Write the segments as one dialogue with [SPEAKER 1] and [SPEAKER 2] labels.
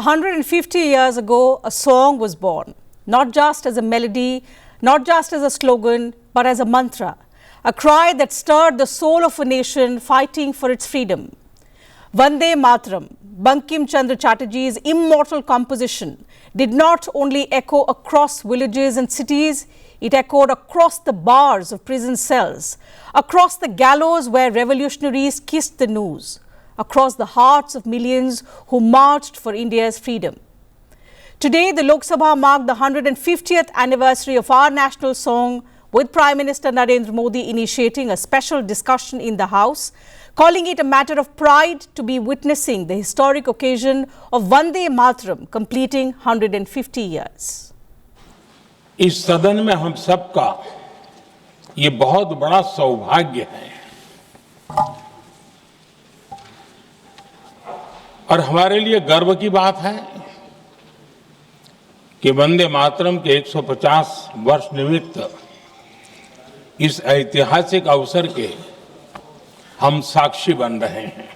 [SPEAKER 1] 150 years ago, a song was born, not just as a melody, not just as a slogan, but as a mantra, a cry that stirred the soul of a nation fighting for its freedom. Vande Mataram, Bankim Chatterjee's immortal composition, did not only echo across villages and cities, it echoed across the bars of prison cells, across the gallows where revolutionaries kissed the noose, across the hearts of millions who marched for India's freedom. Today, the Lok Sabha marked the 150th anniversary of our national song, with Prime Minister Narendra Modi initiating a special discussion in the House, calling it a matter of pride to be witnessing the historic occasion of Vande Mataram completing 150 years.
[SPEAKER 2] इस सदन में हम सबका ये बहुत बड़ा सौभाग्य है और हमारे लिए गर्व की बात है कि वंदे मातरम के 150 वर्ष निमित्त इस ऐतिहासिक अवसर के हम साक्षी बन रहे हैं।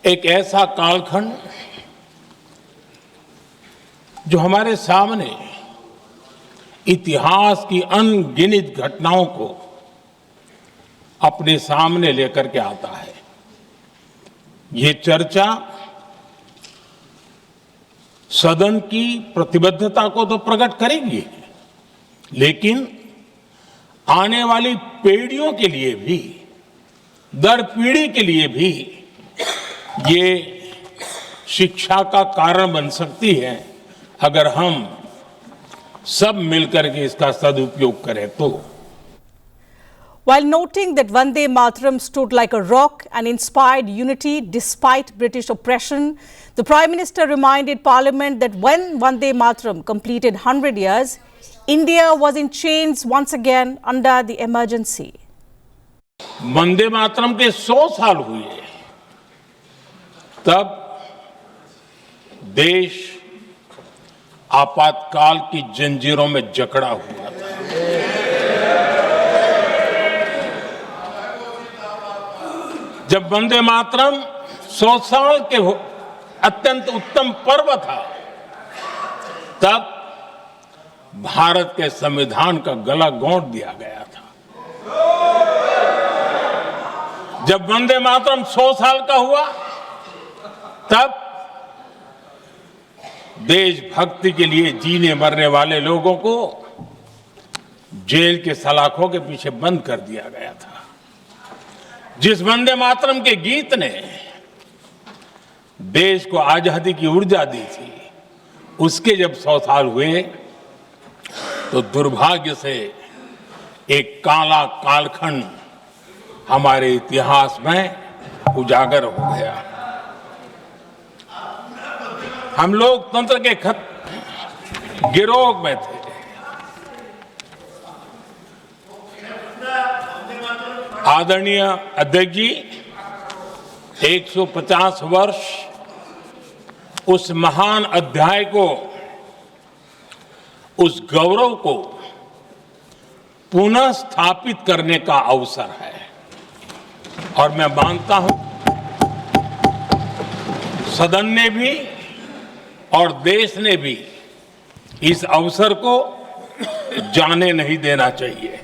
[SPEAKER 2] एक ऐसा कालखंड जो हमारे सामने इतिहास की अनगिनत घटनाओं को अपने सामने लेकर के आता है। ये चर्चा सदन की प्रतिबद्धता को तो प्रकट करेगी, लेकिन आने वाली पीढ़ियों के लिए भी, दर पीढ़ी के लिए भी ये शिक्षा का कारण बन सकती है अगर हम सब मिलकर के इसका सदुपयोग करें तो।
[SPEAKER 1] While noting that Vande Mataram stood like a rock and inspired unity despite British oppression, the Prime Minister reminded Parliament that when Vande Mataram completed 100 years, India was in chains once again under the emergency.
[SPEAKER 2] Vande Mataram के 100 साल हुए तब देश आपातकाल की जंजीरों में जकड़ा हुआ था। जब वंदे मातरम 100 साल के अत्यंत उत्तम पर्व था, तब भारत के संविधान का गला घोंट दिया गया था। जब वंदे मातरम 100 साल का हुआ, तब देशभक्ति के लिए जीने मरने वाले लोगों को जेल के सलाखों के पीछे बंद कर दिया गया था। जिस वंदे मातरम के गीत ने देश को आजादी की ऊर्जा दी थी, उसके जब 100 साल हुए तो दुर्भाग्य से एक काला कालखंड हमारे इतिहास में उजागर हो गया। हम लोकतंत्र के गिरोह में थे। आदरणीय अध्यक्ष जी, 150 वर्ष उस महान अध्याय को, उस गौरव को पुनः स्थापित करने का अवसर है और मैं मानता हूं सदन ने भी और देश ने भी इस अवसर को जाने नहीं देना चाहिए।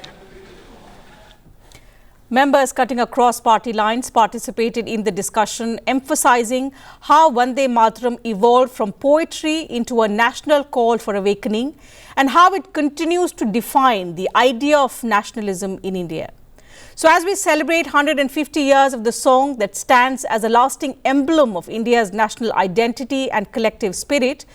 [SPEAKER 1] Members cutting across party lines participated in the discussion, emphasizing how Vande Mataram evolved from poetry into a national call for awakening and how it continues to define the idea of nationalism in India. So as we celebrate 150 years of the song that stands as a lasting emblem of India's national identity and collective spirit,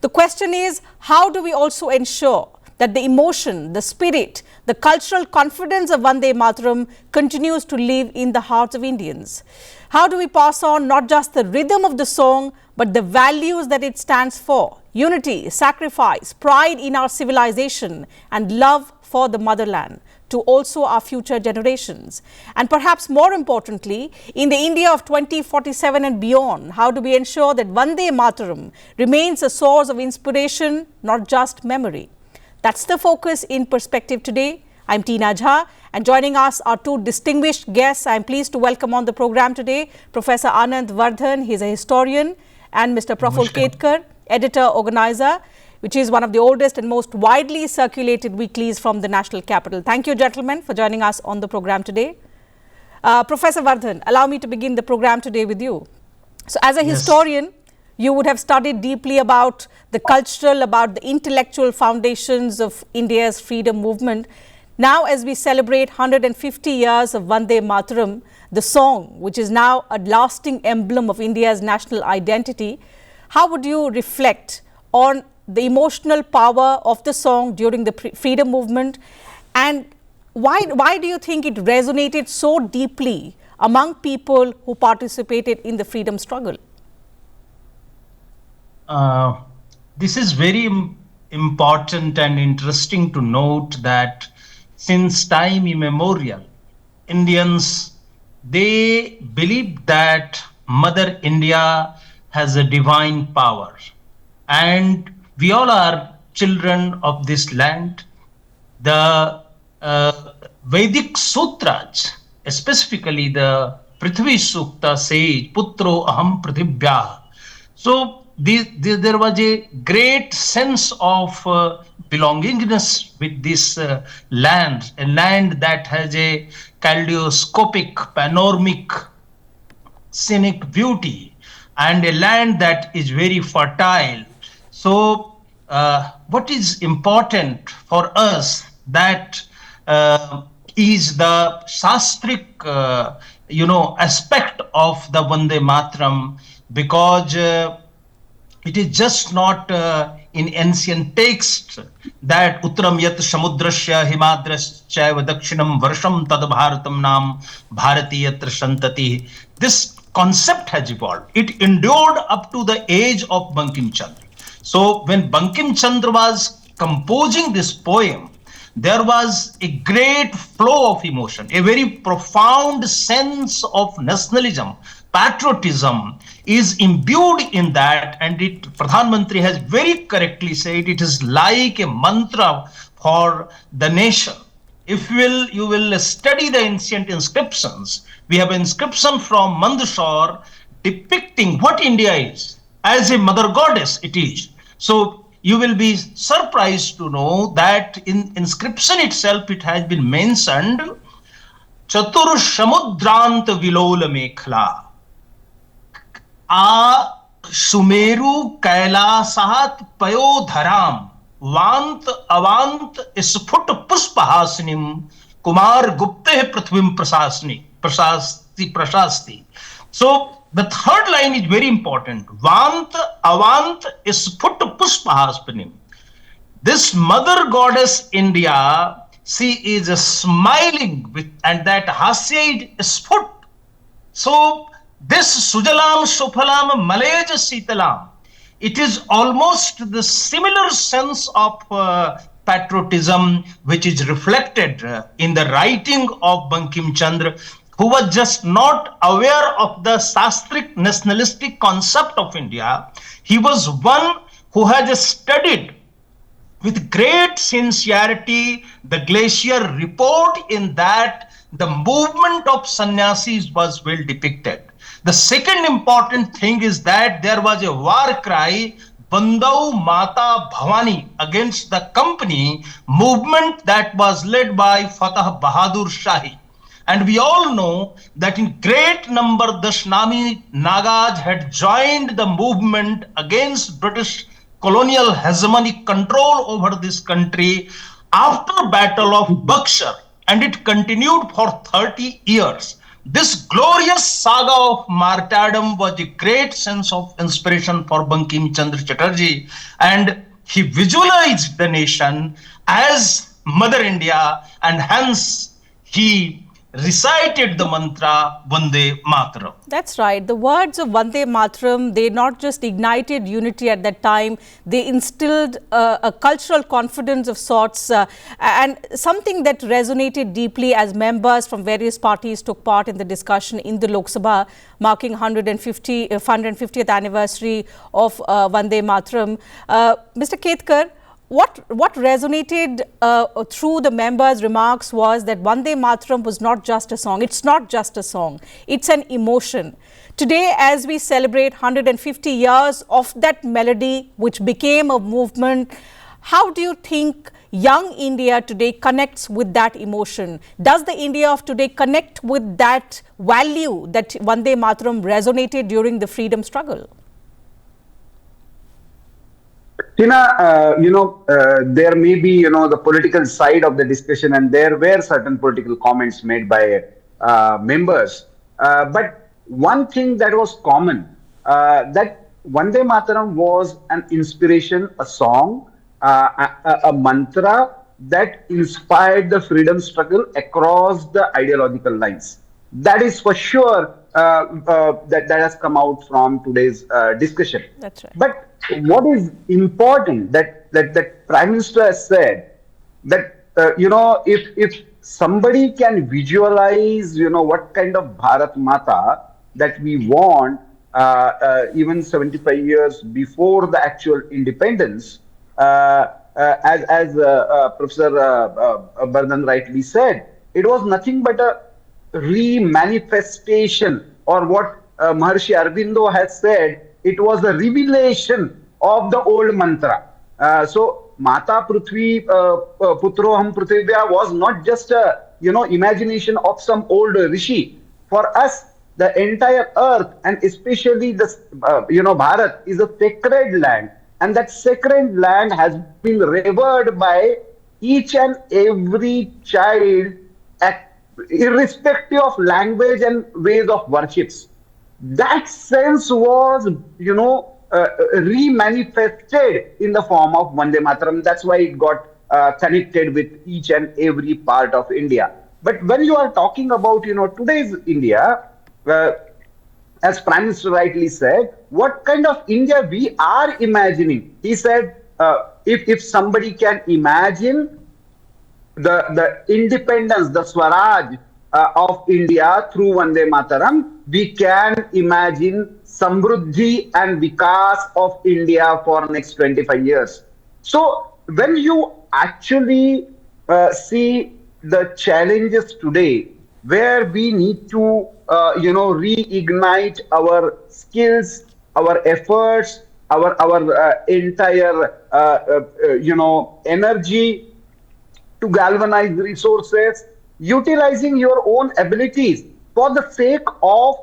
[SPEAKER 1] the question is, how do we also ensure that the emotion, the spirit, the cultural confidence of Vande Mataram continues to live in the hearts of Indians? How do we pass on not just the rhythm of the song, but the values that it stands for? Unity, sacrifice, pride in our civilization, and love for the motherland to also our future generations. And perhaps more importantly, in the India of 2047 and beyond, how do we ensure that Vande Mataram remains a source of inspiration, not just memory? That's the focus in Perspective today. I'm Tina Jha, and joining us are two distinguished guests. I'm pleased to welcome on the program today Professor Anand Vardhan. He's a historian, and Mr. Praful Ketkar, editor, organizer, which is one of the oldest and most widely circulated weeklies from the national capital. Thank you, gentlemen, for joining us on the program today. Professor Vardhan, allow me to begin the program today with you. So, as a historian, you would have studied deeply about the cultural, about the intellectual foundations of India's freedom movement. Now, as we celebrate 150 years of Vande Mataram, the song, which is now a lasting emblem of India's national identity, how would you reflect on the emotional power of the song during the freedom movement, and why do you think it resonated so deeply among people who participated in the freedom struggle?
[SPEAKER 3] This is very important and interesting to note that since time immemorial, Indians, they believe that Mother India has a divine power, and we all are children of this land. The Vedic sutras, specifically the Prithvi Sukta, says Putro Aham Prithibhyah. So there was a great sense of belongingness with this land, a land that has a kaleidoscopic, panoramic, scenic beauty, and a land that is very fertile. So what is important for us that is the shastric, aspect of the Vande Mataram, because it is just not in ancient text that Uttaram yat samudrasya himadrasya dakshinam varsham tad bharatam nam bharati yatra santati. This concept has evolved. It endured up to the age of Bankim Chandra. So when Bankim Chandra was composing this poem, there was a great flow of emotion, a very profound sense of nationalism, patriotism is imbued in that, and Pradhan Mantri has very correctly said it is like a mantra for the nation. If you will study the ancient inscriptions, we have an inscription from Mandsaur depicting what India is. As a mother goddess it is. So you will be surprised to know that in inscription itself it has been mentioned Chatur Samudrant Vilola Mekhla A Sumeru Kailasahat Payodharam Vant Avant Isphut Puspahasnim Kumar Gupte Prathvim Prasasti. So the third line is very important. Vant Avant Isphut Puspahasnim. This mother goddess India, she is smiling with, and that hasya is Isphut. So this Sujalam Suphalam Malaj Sitalam, it is almost the similar sense of patriotism which is reflected in the writing of Bankim Chandra, who was just not aware of the shastric nationalistic concept of India. He was one who had studied with great sincerity the glacier report, in that the movement of sannyasis was well depicted. The second important thing is that there was a war cry, Bandau Mata Bhavani, against the company movement that was led by Fatah Bahadur Shahi. And we all know that in great number Dashnami Nagas had joined the movement against British colonial hegemonic control over this country after Battle of Buxar, and it continued for 30 years. This glorious saga of martyrdom was a great sense of inspiration for Bankim Chandra Chatterjee, and he visualized the nation as Mother India, and hence he recited the mantra Vande Mataram.
[SPEAKER 1] That's right. The words of Vande Mataram, they not just ignited unity at that time, they instilled a cultural confidence of sorts, and something that resonated deeply as members from various parties took part in the discussion in the Lok Sabha, marking 150th anniversary of Vande Mataram. Mr. Ketkar, what resonated through the members' remarks was that Vande Mataram was not just a song. It's not just a song. It's an emotion. Today, as we celebrate 150 years of that melody, which became a movement, how do you think young India today connects with that emotion? Does the India of today connect with that value that Vande Mataram resonated during the freedom struggle?
[SPEAKER 4] Tina, there may be, the political side of the discussion, and there were certain political comments made by members. But one thing that was common, that Vande Mataram was an inspiration, a song, a mantra that inspired the freedom struggle across the ideological lines. That is for sure that has come out from today's discussion.
[SPEAKER 1] That's right.
[SPEAKER 4] But what is important that Prime Minister has said that if somebody can visualize what kind of Bharat Mata that we want even 75 years before the actual independence, as Professor Bardhan rightly said, it was nothing but a re-manifestation, or what Maharshi Aurobindo has said, it was a revelation of the old mantra. So Mata Prithvi Putroham Prithivya was not just a imagination of some old rishi. For us, the entire earth, and especially the Bharat, is a sacred land, and that sacred land has been revered by each and every child, irrespective of language and ways of worships. That sense was, re-manifested in the form of Vande Mataram. That's why it got connected with each and every part of India. But when you are talking about, today's India, as Prime Minister rightly said, what kind of India we are imagining? He said, if somebody can imagine the independence, the Swaraj of India through Vande Mataram, we can imagine Samruddhi and Vikas of India for next 25 years. So when you actually see the challenges today, where we need to reignite our skills, our efforts, our entire energy to galvanize resources, utilizing your own abilities for the sake of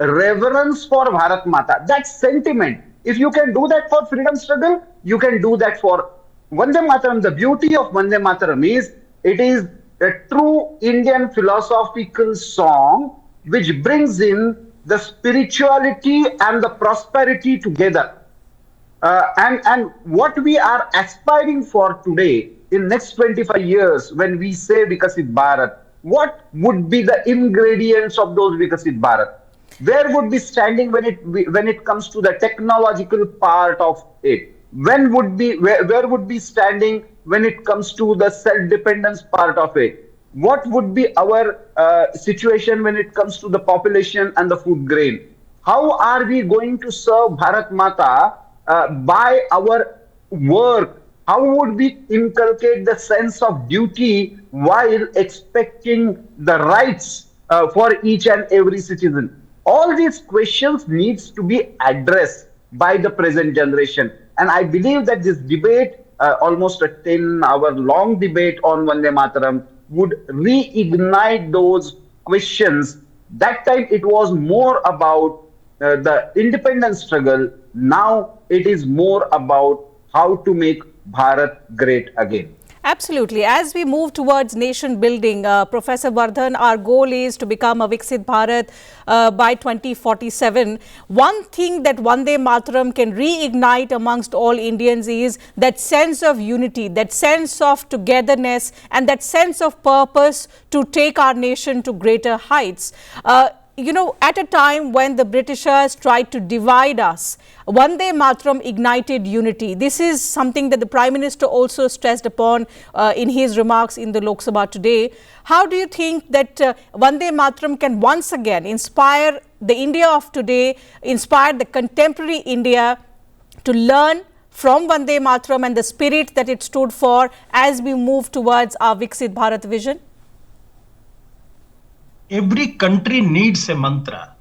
[SPEAKER 4] reverence for Bharat Mata. That sentiment, if you can do that for freedom struggle, you can do that for Vande Mataram. The beauty of Vande Mataram is it is a true Indian philosophical song which brings in the spirituality and the prosperity together. And what we are aspiring for today in next 25 years, when we say Vikasit Bharat, what would be the ingredients of those Vikasit Bharat? Where would be standing when it comes to the technological part of it? Where would be standing when it comes to the self-dependence part of it? What would be our situation when it comes to the population and the food grain? How are we going to serve Bharat Mata by our work? How would we inculcate the sense of duty while expecting the rights for each and every citizen? All these questions needs to be addressed by the present generation. And I believe that this debate, almost a 10-hour long debate on Vande Mataram, would reignite those questions. That time it was more about the independence struggle. Now it is more about how to make Bharat great again.
[SPEAKER 1] Absolutely. As we move towards nation building, Professor Bardhan, our goal is to become a Viksit Bharat by 2047. One thing that Vande Mataram can reignite amongst all Indians is that sense of unity, that sense of togetherness, and that sense of purpose to take our nation to greater heights. At a time when the Britishers tried to divide us, Vande Mataram ignited unity. This is something that the Prime Minister also stressed upon in his remarks in the Lok Sabha today. How do you think that Vande Mataram can once again inspire the India of today, inspire the contemporary India to learn from Vande Mataram and the spirit that it stood for as we move towards our Viksit Bharat vision?
[SPEAKER 3] Every country needs a mantra.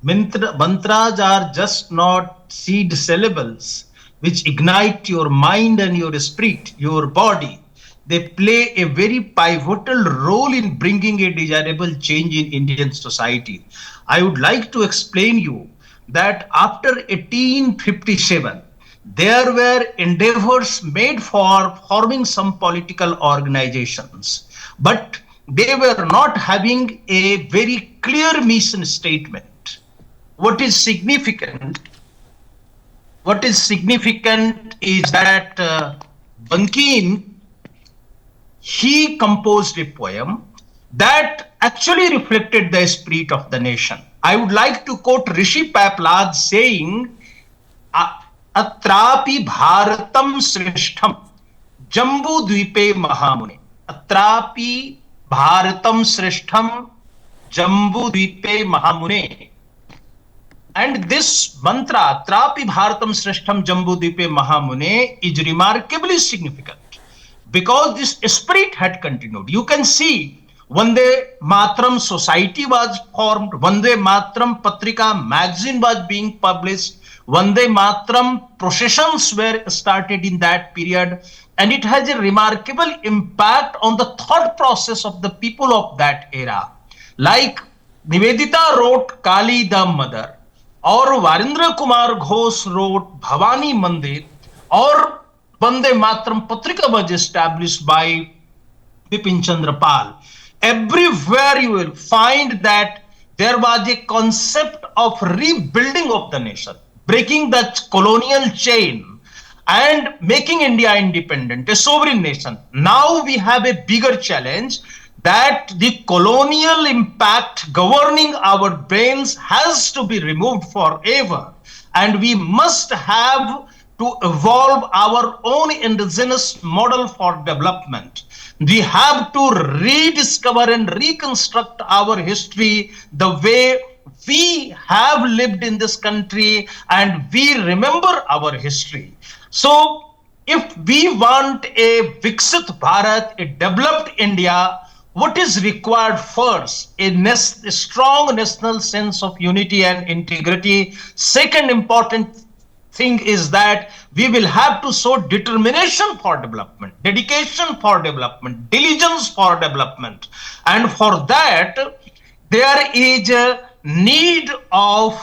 [SPEAKER 3] Mantras are just not seed syllables which ignite your mind and your spirit, your body. They play a very pivotal role in bringing a desirable change in Indian society. I would like to explain you that after 1857, there were endeavors made for forming some political organizations, but they were not having a very clear mission statement. What is significant is that Bankim, he composed a poem that actually reflected the spirit of the nation. I would like to quote Rishi Paplad saying, Atrapi Bharatam Srishtham Jambu Dvipe Mahamune. Atrapi Bharatam Srishtham Jambu Dvipe Mahamune. And this mantra, Atrapi Bharatam Srishtham Jambu Dvipe Mahamune, is remarkably significant because this spirit had continued. You can see Vande Mataram Society was formed, Vande Mataram Patrika magazine was being published, Vande Mataram processions were started in that period, and it has a remarkable impact on the thought process of the people of that era. Like Nivedita wrote Kali the Mother, or Varindra Kumar Ghosh wrote Bhavani Mandir, or Vande Mataram Patrika was established by Bipin Chandra Pal. Everywhere you will find that there was a concept of rebuilding of the nation, breaking the colonial chain and making India independent, a sovereign nation. Now we have a bigger challenge that the colonial impact governing our brains has to be removed forever, and we must have to evolve our own indigenous model for development. We have to rediscover and reconstruct our history the way we have lived in this country, and we remember our history. So if we want a Viksit Bharat, a developed India, what is required first? A strong national sense of unity and integrity. Second important thing is that we will have to show determination for development, dedication for development, diligence for development. And for that, there is a need of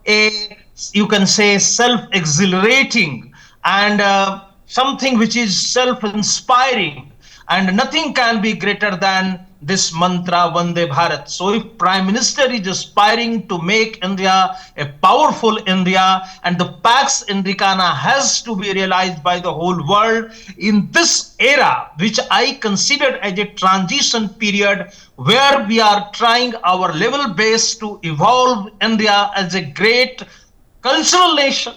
[SPEAKER 3] a, you can say, self-exhilarating and something which is self-inspiring. And nothing can be greater than this mantra Vande Bharat. So if Prime Minister is aspiring to make India a powerful India, and the Pax Indicana has to be realized by the whole world in this era, which I consider as a transition period where we are trying our level best to evolve India as a great cultural nation,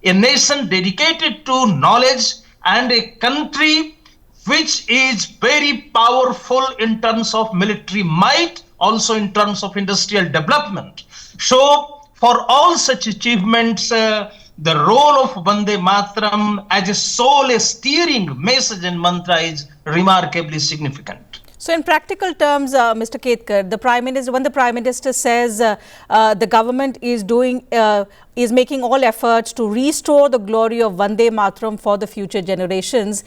[SPEAKER 3] a nation dedicated to knowledge, and a country which is very powerful in terms of military might, also in terms of industrial development. So for all such achievements, the role of Vande Mataram as a soul, a steering message and mantra is remarkably significant.
[SPEAKER 1] So in practical terms, Mr. Ketkar, the Prime Minister, when the Prime Minister says the government is making all efforts to restore the glory of Vande Mataram for the future generations,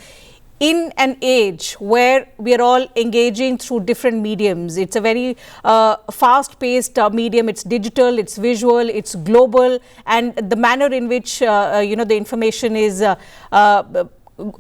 [SPEAKER 1] in an age where we are all engaging through different mediums, it's a very fast-paced medium, it's digital, it's visual, it's global, and the manner in which the information is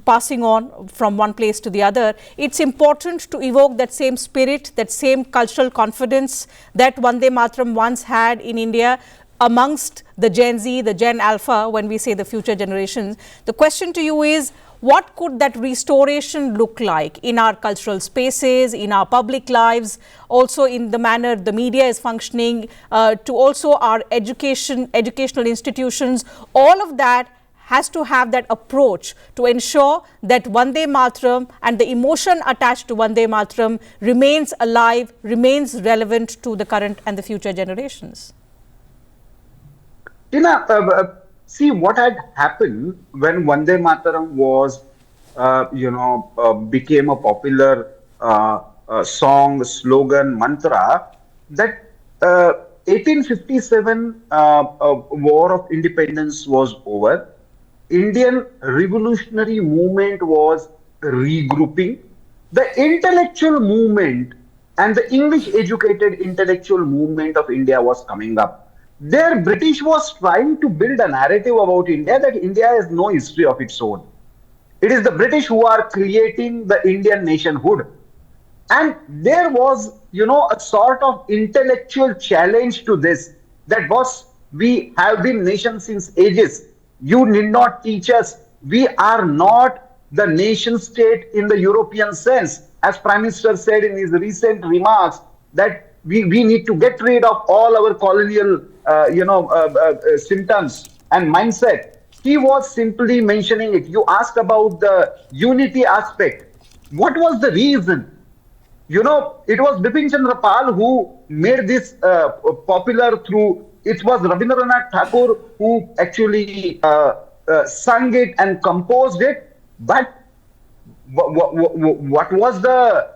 [SPEAKER 1] passing on from one place to the other, it's important to evoke that same spirit, that same cultural confidence that Vande Mataram once had in India amongst the Gen Z, the Gen Alpha, when we say the future generations. The question to you is, what could that restoration look like in our cultural spaces, in our public lives, also in the manner the media is functioning, to also our educational institutions? All of that has to have that approach to ensure that Vande Mataram and the emotion attached to Vande Mataram remains alive, remains relevant to the current and the future generations.
[SPEAKER 4] Tina, See what had happened when Vande Mataram was, became a popular song, slogan, mantra. That 1857 War of Independence was over. Indian revolutionary movement was regrouping. The intellectual movement and the English educated intellectual movement of India was coming up. There, British was trying to build a narrative about India that India has no history of its own. It is the British who are creating the Indian nationhood. And there was, a sort of intellectual challenge to this, that was, we have been nation since ages. You need not teach us. We are not the nation state in the European sense. As Prime Minister said in his recent remarks, that we need to get rid of all our colonial, symptoms and mindset. He was simply mentioning it. You asked about the unity aspect. What was the reason? It was Bipin Chandra Pal who made this popular through, it was Rabindranath Tagore who actually sung it and composed it. But what was the,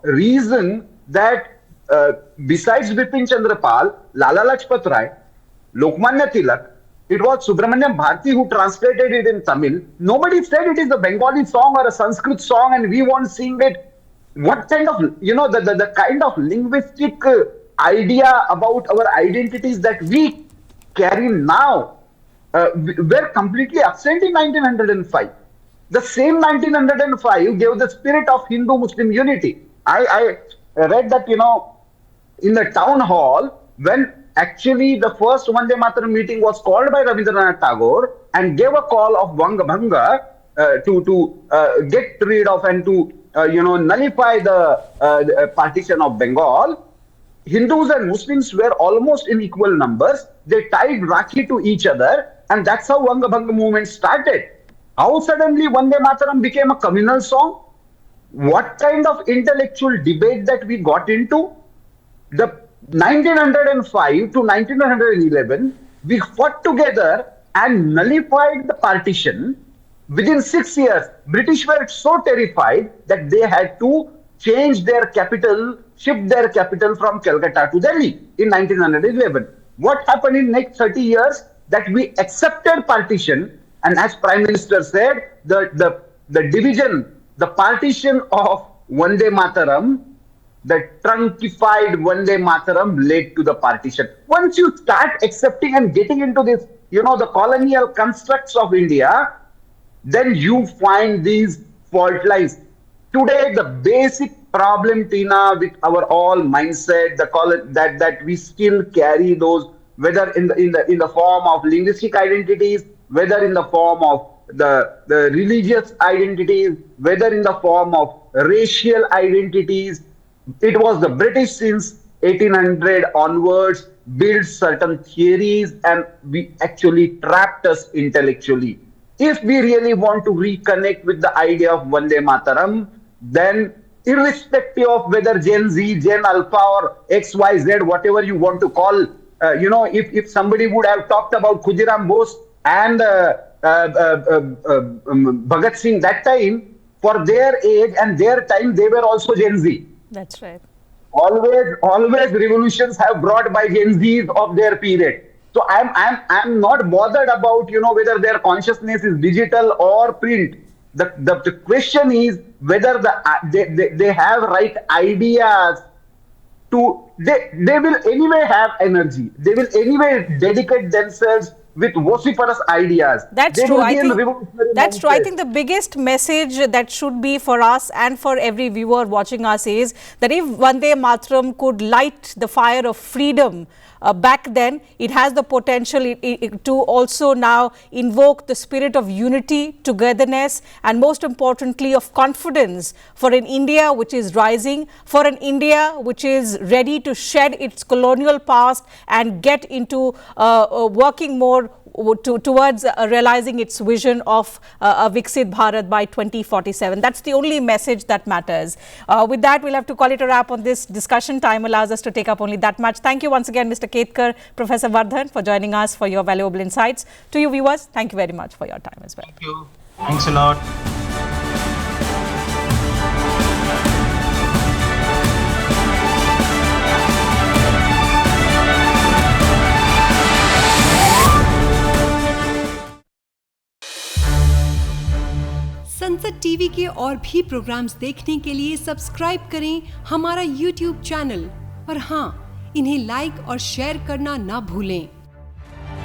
[SPEAKER 4] reason that besides Bipin Chandra Pal, Lala Lajpat Rai, Lokmanya Tilak, it was Subramanyam Bharati who translated it in Tamil. Nobody said it is a Bengali song or a Sanskrit song and we won't sing it. What kind of, the kind of linguistic idea about our identities that we carry now were completely absent in 1905. The same 1905 gave the spirit of Hindu-Muslim unity. I read that, in the town hall, when actually the first Vande Mataram meeting was called by Rabindranath Tagore and gave a call of Vanga Bhanga to get rid of and to nullify the partition of Bengal. Hindus and Muslims were almost in equal numbers. They tied Rakhi to each other, and that's how Vanga Bhanga movement started. How suddenly Vande Mataram became a communal song? What kind of intellectual debate that we got into? The 1905 to 1911, we fought together and nullified the partition. Within 6 years, British were so terrified that they had to change their capital, shift their capital from Calcutta to Delhi in 1911. What happened in next 30 years? That we accepted partition, and as Prime Minister said, the division, the partition of Vande Mataram, the trunkified Vande Mataram led to the partition. Once you start accepting and getting into this, the colonial constructs of India, then you find these fault lines. Today, the basic problem, Tina, with our all mindset, that we still carry those, whether in the form of linguistic identities, whether in the form of the religious identities, whether in the form of racial identities. It was the British since 1800 onwards built certain theories and we actually trapped us intellectually. If we really want to reconnect with the idea of Vande Mataram, then irrespective of whether Gen Z, Gen Alpha or XYZ, whatever you want to call, if somebody would have talked about Khudiram Bose and Bhagat Singh that time, for their age and their time, they were also Gen Z.
[SPEAKER 1] That's right.
[SPEAKER 4] Always revolutions have brought by Gen Zs of their period. So I'm not bothered about whether their consciousness is digital or print. The question is whether they have right ideas to they will anyway have energy. They will anyway dedicate themselves with vociferous ideas.
[SPEAKER 1] That's true. That's true. I think the biggest message that should be for us and for every viewer watching us is that if Vande Mataram could light the fire of freedom back then, it has the potential to also now invoke the spirit of unity, togetherness, and most importantly of confidence for an India which is rising, for an India which is ready to shed its colonial past and get into working more towards realizing its vision of a Viksit Bharat by 2047. That's the only message that matters. With that, we'll have to call it a wrap on this discussion. Time allows us to take up only that much. Thank you once again, Mr. Ketkar, Professor Vardhan, for joining us, for your valuable insights. To you viewers, thank you very much for your time as well.
[SPEAKER 3] Thank you. Thanks a lot.
[SPEAKER 5] संसद TV के और भी programmes देखने के लिए subscribe करें हमारा YouTube channel और हाँ, इन्हें लाइक और शेयर करना ना भूलें।